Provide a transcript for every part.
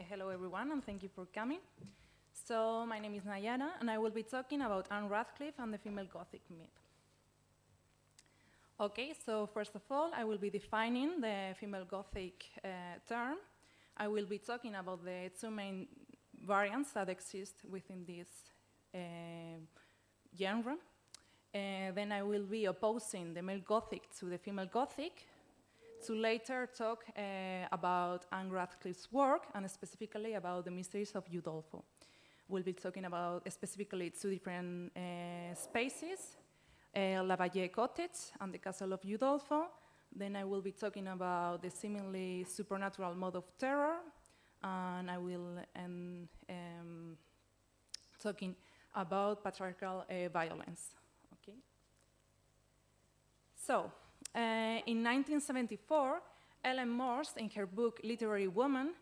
Hello everyone, and thank you for coming. So my name is Naiara, and I will be talking about Anne Radcliffe and the female Gothic myth. Okay, so first of all, I will be defining the female Gothic term. I will be talking about the two main variants that exist within this genre. Then I will be opposing the male Gothic to the female Gothic, to later talk about Anne Radcliffe's work, and specifically about the mysteries of Udolpho. We'll be talking about specifically two different spaces, La Valle Cottage and the Castle of Udolpho. Then I will be talking about the seemingly supernatural mode of terror, and I will end talking about patriarchal violence. Okay. So, in 1974, Ellen Morse, in her book Literary Woman,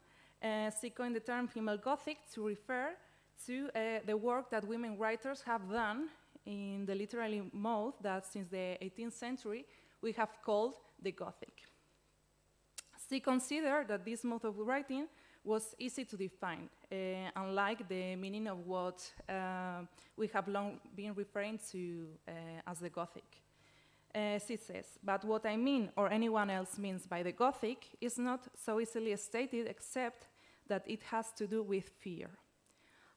she coined the term female Gothic to refer to the work that women writers have done in the literary mode that since the 18th century we have called the Gothic. She considered that this mode of writing was easy to define, unlike the meaning of what we have long been referring to as the Gothic. She says, but what I mean, or anyone else means by the Gothic, is not so easily stated except that it has to do with fear.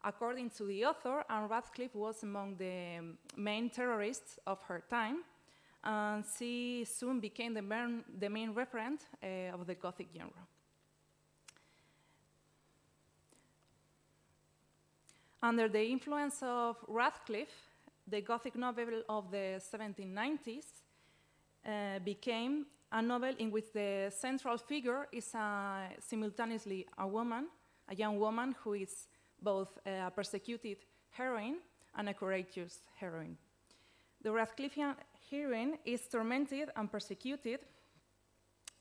According to the author, Anne Radcliffe was among the main terrorists of her time, and she soon became the main referent of the Gothic genre. Under the influence of Radcliffe, the Gothic novel of the 1790s became a novel in which the central figure is simultaneously a young woman who is both a persecuted heroine and a courageous heroine. The Radcliffean heroine is tormented and persecuted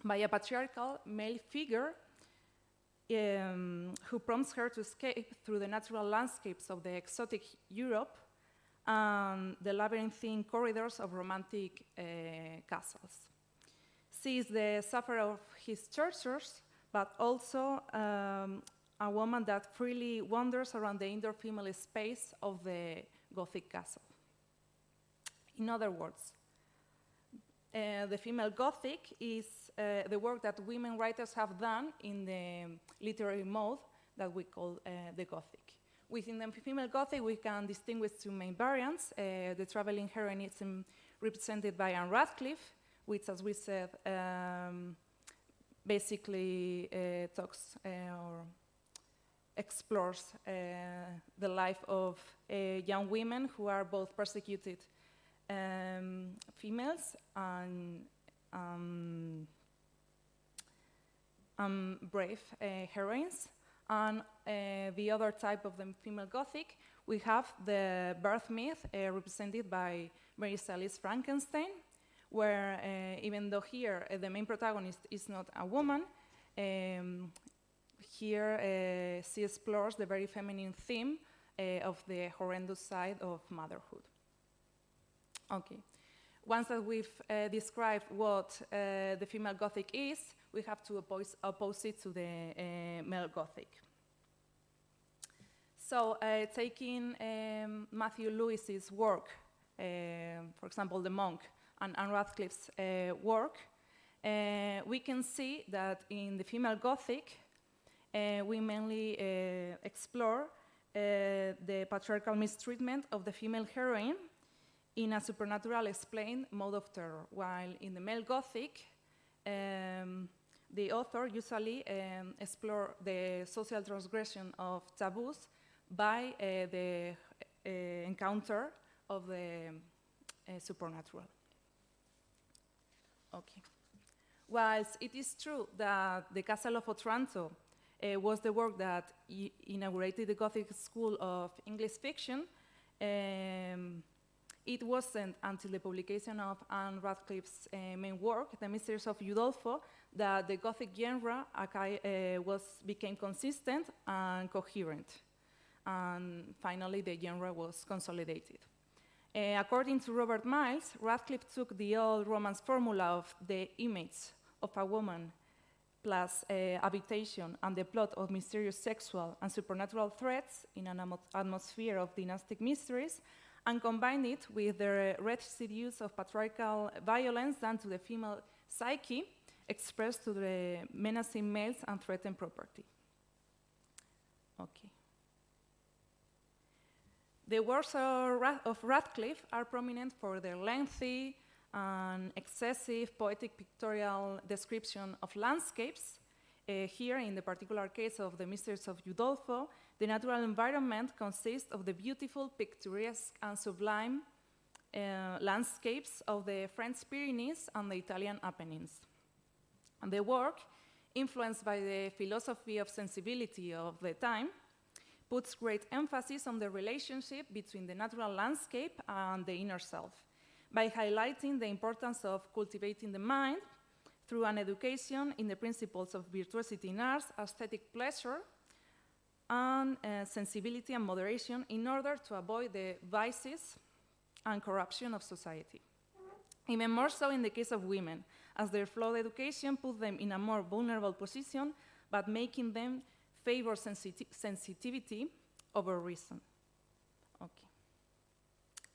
by a patriarchal male figure who prompts her to escape through the natural landscapes of the exotic Europe and the labyrinthine corridors of romantic castles. She is the sufferer of his tortures, but also a woman that freely wanders around the indoor female space of the Gothic castle. In other words, the female Gothic is the work that women writers have done in the literary mode that we call the Gothic. Within the female Gothic, we can distinguish two main variants. The traveling heroinism represented by Anne Radcliffe, which, as we said, basically talks or explores the life of young women who are both persecuted females and brave heroines. And the other type of the female Gothic, we have the birth myth represented by Mary Shelley's Frankenstein, where even though here the main protagonist is not a woman, here she explores the very feminine theme of the horrendous side of motherhood. Okay. Once that we've described what the female Gothic is, we have to oppose it to the male Gothic. So, taking Matthew Lewis's work, for example, The Monk, and Anne Radcliffe's work, we can see that in the female Gothic, we mainly explore the patriarchal mistreatment of the female heroine in a supernatural explained mode of terror, while in the male Gothic, the author usually explores the social transgression of taboos by the encounter of the supernatural. Okay. Whilst it is true that the Castle of Otranto was the work that inaugurated the Gothic school of English fiction, it wasn't until the publication of Anne Radcliffe's main work, The Mysteries of Udolpho, that the Gothic genre became consistent and coherent. And finally, the genre was consolidated. According to Robert Miles, Radcliffe took the old Romance formula of the image of a woman plus habitation and the plot of mysterious sexual and supernatural threats in an atmosphere of dynastic mysteries, and combine it with the residues of patriarchal violence done to the female psyche, expressed to the menacing males and threatened property. Okay. The works of Radcliff are prominent for their lengthy and excessive poetic pictorial description of landscapes. Here, in the particular case of the Mysteries of Udolpho, the natural environment consists of the beautiful, picturesque, and sublime landscapes of the French Pyrenees and the Italian Apennines. And the work, influenced by the philosophy of sensibility of the time, puts great emphasis on the relationship between the natural landscape and the inner self, by highlighting the importance of cultivating the mind through an education in the principles of virtuosity in arts, aesthetic pleasure, and sensibility and moderation in order to avoid the vices and corruption of society. Even more so in the case of women, as their flawed education put them in a more vulnerable position, but making them favor sensitivity over reason. Okay.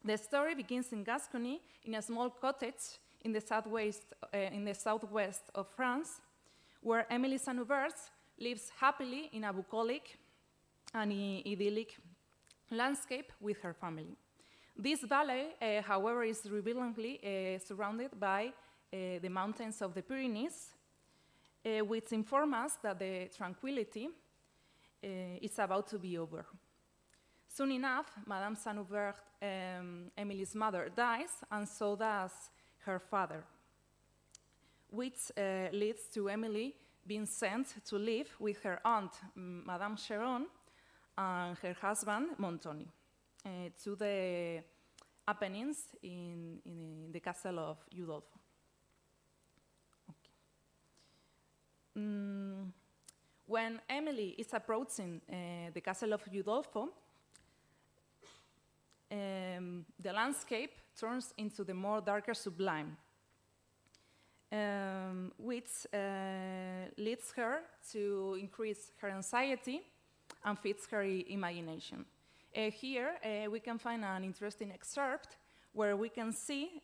The story begins in Gascony, in a small cottage in the southwest of France, where Emily St. Hubert lives happily in a bucolic and idyllic landscape with her family. This valley, however, is revealingly surrounded by the mountains of the Pyrenees, which inform us that the tranquility is about to be over. Soon enough, Madame St. Hubert, Emily's mother, dies, and so does her father, which leads to Emily being sent to live with her aunt, Madame Cheron, and her husband, Montoni, to the Apennines in the castle of Udolpho. Okay. When Emily is approaching the castle of Udolpho, the landscape turns into the more darker sublime, which leads her to increase her anxiety and feeds her imagination. Here we can find an interesting excerpt where we can see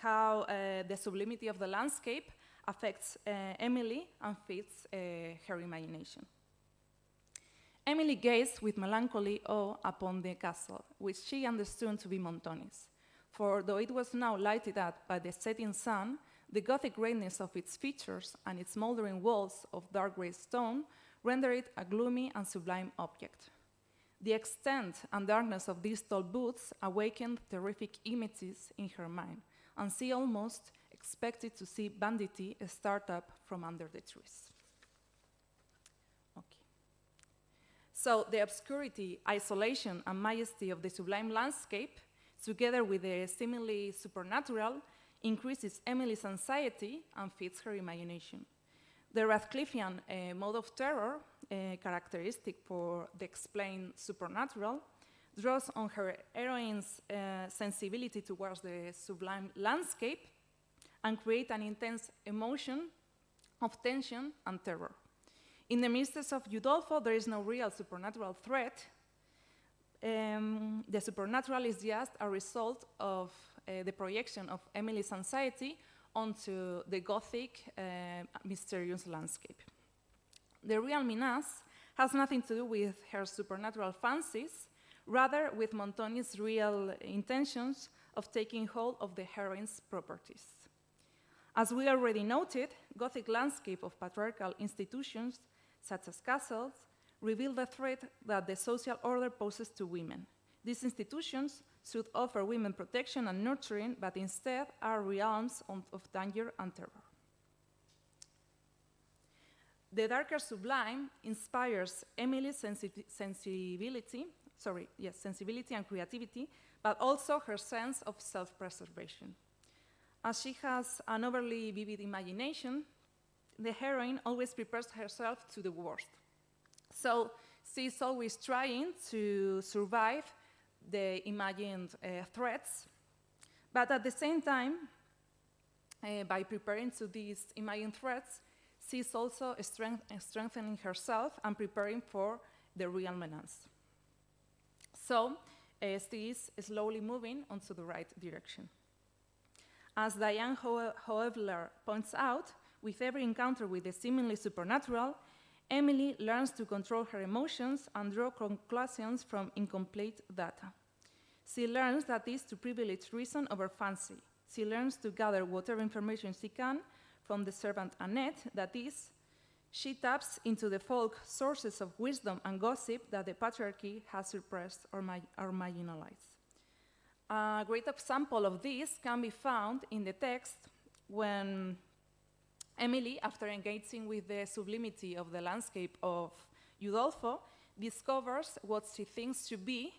how the sublimity of the landscape affects Emily and feeds her imagination. Emily gazed with melancholy awe upon the castle, which she understood to be Montoni's. For though it was now lighted up by the setting sun, the Gothic greatness of its features and its mouldering walls of dark grey stone rendered it a gloomy and sublime object. The extent and darkness of these tall booths awakened terrific images in her mind, and she almost expected to see banditti start up from under the trees. Okay. So the obscurity, isolation, and majesty of the sublime landscape, together with the seemingly supernatural, increases Emily's anxiety and feeds her imagination. The Radcliffian mode of terror, characteristic for the explained supernatural, draws on her heroine's sensibility towards the sublime landscape and create an intense emotion of tension and terror. In the Mysteries of Udolpho, there is no real supernatural threat. The supernatural is just a result of the projection of Emily's anxiety onto the Gothic, mysterious landscape. The real menace has nothing to do with her supernatural fancies, rather with Montoni's real intentions of taking hold of the heroine's properties. As we already noted, Gothic landscape of patriarchal institutions, such as castles, reveal the threat that the social order poses to women. These institutions should offer women protection and nurturing, but instead are realms of danger and terror. The darker sublime inspires Emily's sensibility and creativity, but also her sense of self-preservation. As she has an overly vivid imagination, the heroine always prepares herself to the worst. So she's always trying to survive the imagined threats, but at the same time, by preparing to these imagined threats, she's also strengthening herself and preparing for the real menace. So she is slowly moving onto the right direction. As Diane Hoevler points out, with every encounter with the seemingly supernatural, Emily learns to control her emotions and draw conclusions from incomplete data. She learns that is to privilege reason over fancy. She learns to gather whatever information she can from the servant Annette, that is, she taps into the folk sources of wisdom and gossip that the patriarchy has suppressed or marginalized. A great example of this can be found in the text when Emily, after engaging with the sublimity of the landscape of Udolpho, discovers what she thinks to be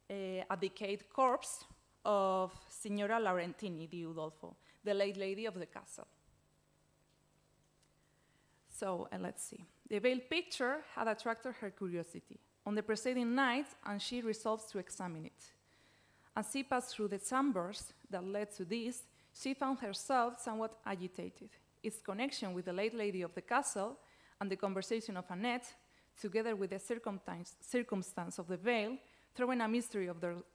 a decayed corpse of Signora Laurentini di Udolpho, the late lady of the castle. So let's see. The veiled picture had attracted her curiosity on the preceding night, and she resolves to examine it. As she passed through the chambers that led to this, she found herself somewhat agitated. Its connection with the late lady of the castle and the conversation of Annette, together with the circumstance of the veil, throwing a mystery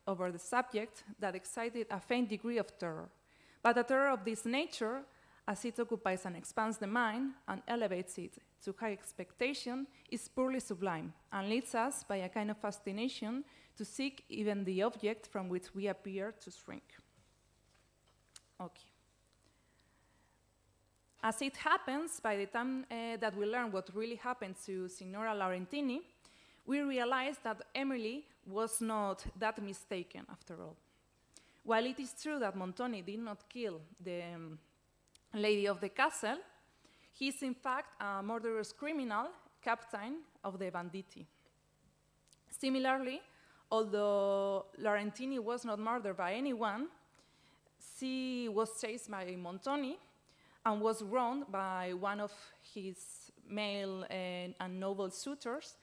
over the subject that excited a faint degree of terror. But a terror of this nature, as it occupies and expands the mind and elevates it to high expectation, is purely sublime and leads us by a kind of fascination to seek even the object from which we appear to shrink. Okay. As it happens, by the time that we learn what really happened to Signora Laurentini, we realize that Emily was not that mistaken after all. While it is true that Montoni did not kill the lady of the castle, he is in fact a murderous criminal, captain of the banditti. Similarly, although Laurentini was not murdered by anyone, she was chased by Montoni and was wronged by one of his male and noble suitors,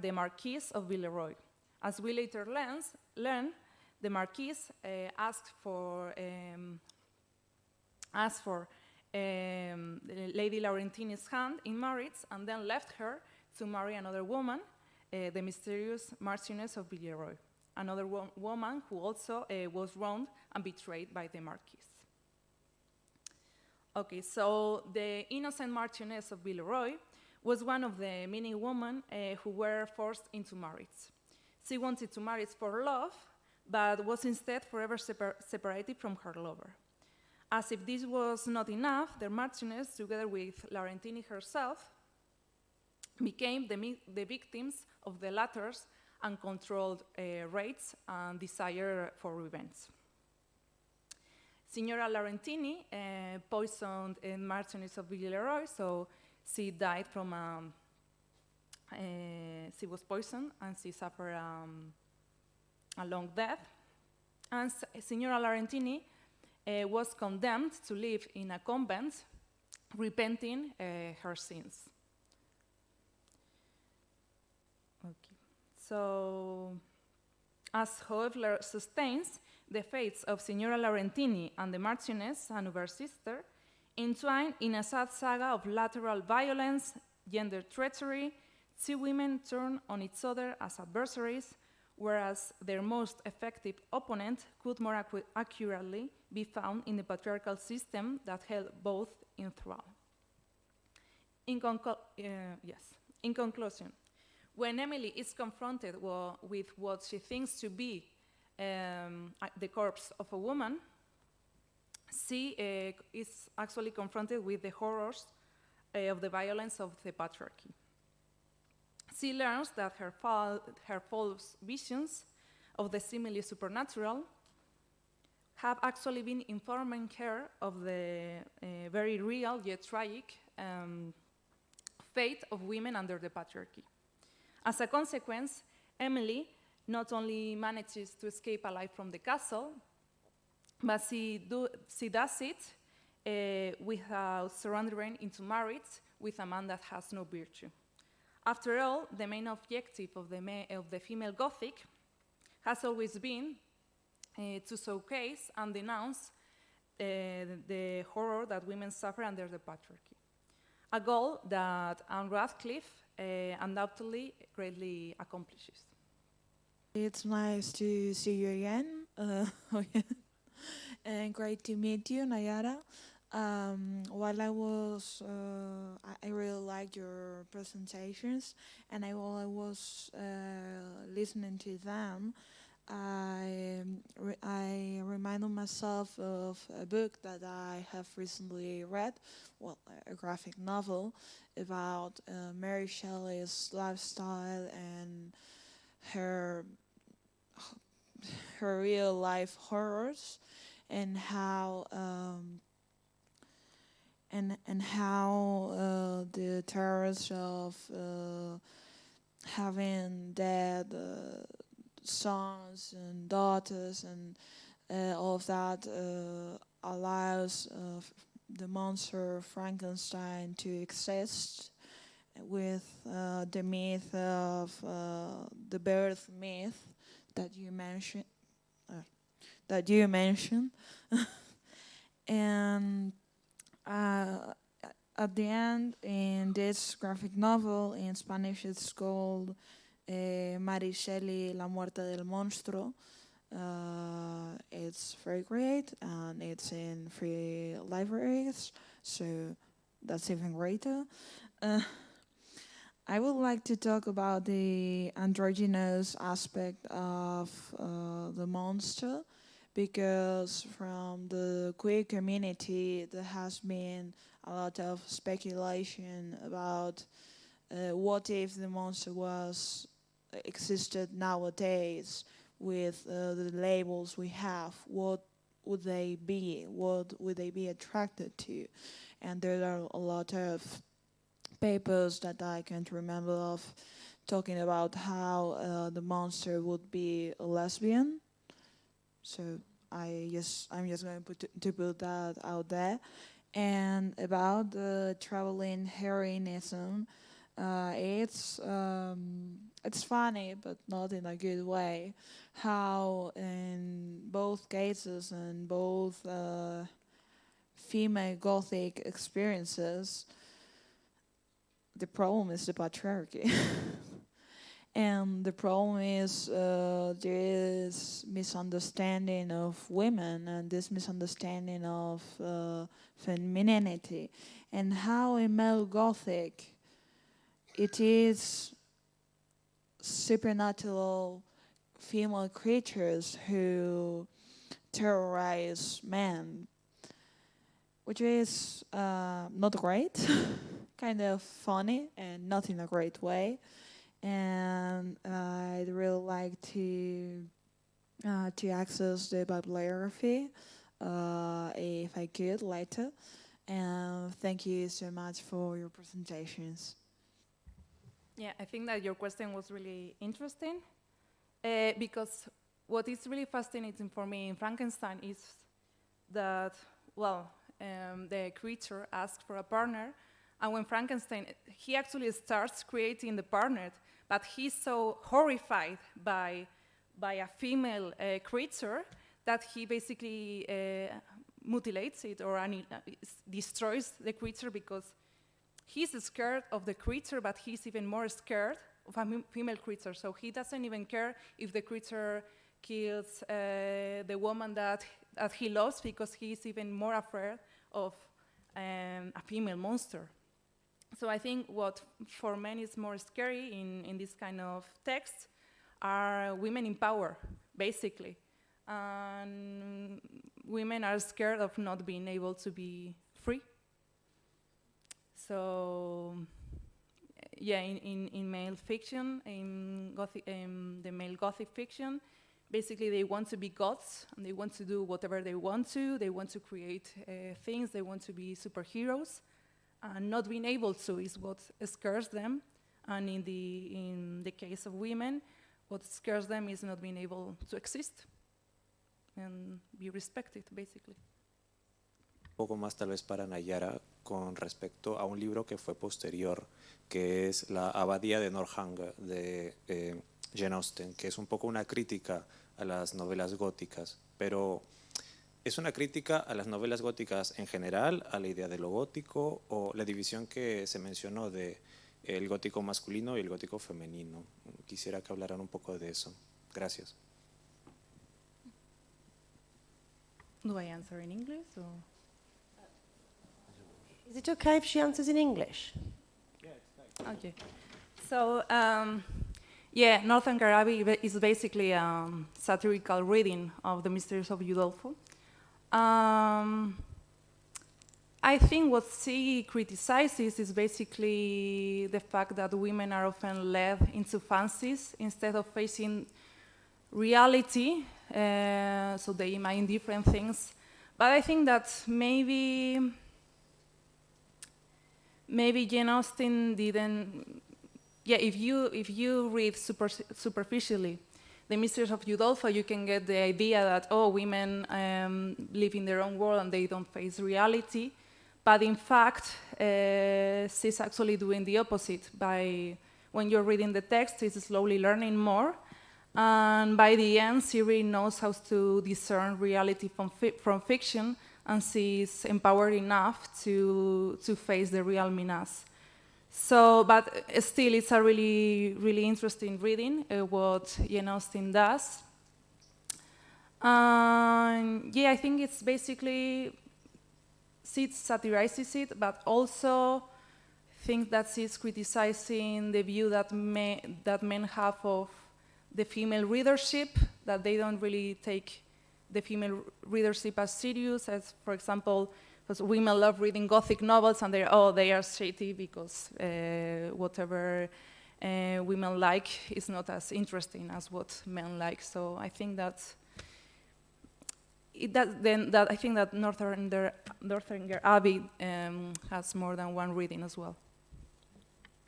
the Marquis of Villeroy. As we later learn, the Marquis asked for Lady Laurentini's hand in marriage and then left her to marry another woman, the mysterious Marchioness of Villeroy, another woman who also was wronged and betrayed by the Marquis. Okay, so the innocent Marchioness of Villeroy was one of the many women who were forced into marriage. She wanted to marry for love, but was instead forever separated from her lover. As if this was not enough, the Marchioness, together with Laurentini herself, became the victims of the latter's uncontrolled rage and desire for revenge. Signora Laurentini poisoned the Marchioness of Villeroy, so she died from, she was poisoned and she suffered a long death. And Signora Laurentini was condemned to live in a convent, repenting her sins. Okay. So, as Hoevler sustains, the fates of Signora Laurentini and the Marchioness and her sister entwine in a sad saga of lateral violence, gender treachery. Two women turn on each other as adversaries, whereas their most effective opponent could more accurately be found in the patriarchal system that held both in thrall. In conclusion, when Emily is confronted with what she thinks to be the corpse of a woman, she is actually confronted with the horrors of the violence of the patriarchy. She learns that her false visions of the seemingly supernatural have actually been informing her of the very real yet tragic fate of women under the patriarchy. As a consequence, Emily not only manages to escape alive from the castle, but she does it without surrendering into marriage with a man that has no virtue. After all, the main objective of the female Gothic has always been to showcase and denounce the horror that women suffer under the patriarchy. a goal that Anne Radcliffe undoubtedly greatly accomplishes. It's nice to see you again. And great to meet you, Naiara. While I was, I really liked your presentations, and while I was listening to them, I reminded myself of a book that I have recently read, well, a graphic novel about Mary Shelley's lifestyle and her her real life horrors, and how the terrors of having dead sons and daughters and all of that allows the monster Frankenstein to exist, with the myth of the birth myth that you mentioned. And at the end, in this graphic novel, in Spanish it's called Mary Shelley, La Muerte del Monstruo. It's very great, and it's in free libraries, so that's even greater. I would like to talk about the androgynous aspect of the monster, because from the queer community there has been a lot of speculation about what if the monster existed nowadays with the labels we have. What would they be? What would they be attracted to? And there are a lot of papers that I can't remember of talking about how the monster would be a lesbian. So I'm just going to put that out there. And about the traveling heroinism, it's funny, but not in a good way, how in both cases and both female Gothic experiences, the problem is the patriarchy. And the problem is there is misunderstanding of women, and this misunderstanding of femininity, and how in male Gothic it is supernatural female creatures who terrorize men, which is not great, kind of funny, and not in a great way. And I'd really like to access the bibliography if I could later. And thank you so much for your presentations. Yeah, I think that your question was really interesting because what is really fascinating for me in Frankenstein is that, well, the creature asks for a partner, and when Frankenstein, he actually starts creating the partner, but he's so horrified by a female creature that he basically mutilates it or destroys the creature, because he's scared of the creature, but he's even more scared of a female creature. So he doesn't even care if the creature kills the woman that he loves, because he's even more afraid of a female monster. So I think what for men is more scary in this kind of text are women in power, basically. And women are scared of not being able to be free. So, yeah, in male fiction, in the male Gothic fiction, basically they want to be gods, and they want to do whatever they want to. They want to create things. They want to be superheroes. And not being able to is what scares them. And in the case of women, what scares them is not being able to exist and be respected, basically. Un poco más tal vez para Naiara con respecto a un libro que fue posterior, que es La Abadía de Northanger de Jane Austen, que es un poco una crítica a las novelas góticas, pero ¿Es una crítica a las novelas góticas en general, a la idea de lo gótico o la división que se mencionó de el gótico masculino y el gótico femenino? Quisiera que hablaran un poco de eso. Gracias. Do I answer in English? Or? Is it okay if she answers in English? Okay. So, yeah, Northanger Abbey is basically a satirical reading of the Mysteries of Udolpho. I think what she criticizes is basically the fact that women are often led into fancies instead of facing reality, so they imagine different things. But I think that maybe Jane Austen didn't. Yeah, if you read superficially The Mysteries of Udolpho, you can get the idea that women live in their own world and they don't face reality. But in fact, she's actually doing the opposite. When you're reading the text, she's slowly learning more. And by the end, she really knows how to discern reality from fiction, and she's empowered enough to face the real menace. So, but still, it's a really, really interesting reading, what Jane Austen does. Yeah, I think it's basically, she satirizes it, but also think that she's criticizing the view that men have of the female readership, that they don't really take the female readership as serious, as, for example, because women love reading Gothic novels, and they are shitty because whatever women like is not as interesting as what men like. So I think that I think that Northanger Abbey has more than one reading as well.